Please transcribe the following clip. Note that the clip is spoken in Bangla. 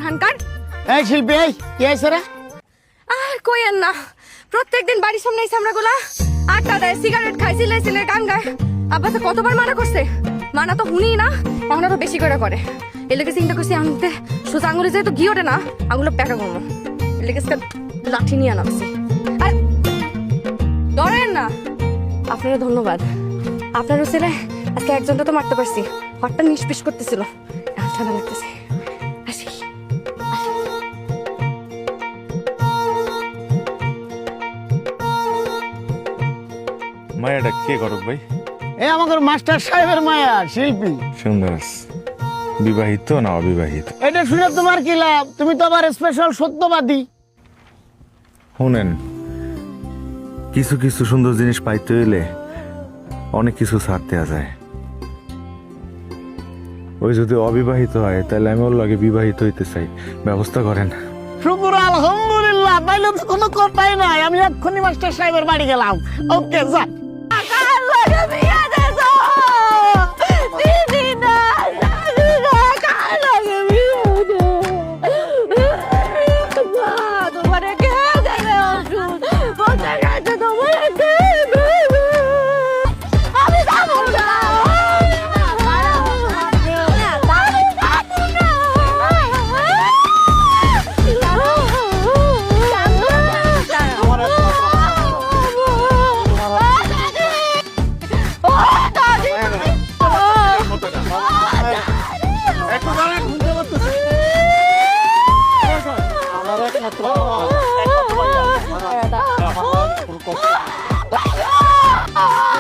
এখানকার। এই শিল্পী, এই কি হয়েছে রে? আর কইেন না, প্রত্যেকদিন বাড়ির সামনে এই সামরাগুলা আড্ডা দেয়, সিগারেট খায়, সিলে গান গায়। আব্বা তো কতবার মানা করছে, মানা তো শুনি না, এখন তো বেশি করে। এলাকে চিন্তা করছি আনতে সোজা আঙুলে যেহেতু ঘি ওঠে না, আঙুলো প্যাকা করবো। এলাকে লাঠি নিয়ে আনামছি। আর ধরেন না, আপনারও ধন্যবাদ। আপনারও ছেলে আজকে একজনটা তো মারতে পারছি, হটটা নিষ্পিস করতেছিল, এখন ঠান্ডা লাগতেছে। আসি। মায়াটা কে করক ভাই? এই আমাদের মাস্টার সাহেবের মায়া শিল্পী। সুন্দর। বিবাহিত না অবিবাহিত? এটা শুনে তোমার কি লাভ? তুমি তো আবার স্পেশাল সত্যবাদী। শুনেন, কিছু কিছু সুন্দর জিনিস পাইতে হইলে অনেক কিছু ছাড় দেওয়া যায়। ওই যদি অবিবাহিত হয় তাহলে আমি ওর লাগে বিবাহিত হইতে চাই, ব্যবস্থা করেন। শুকুর আলহামদুলিল্লাহ, তাইলে তো কোনো কথাই নাই। আমি এক্ষুনি মাস্টার সাহেবের বাড়ি গেলাম। ওকে যা। Oh!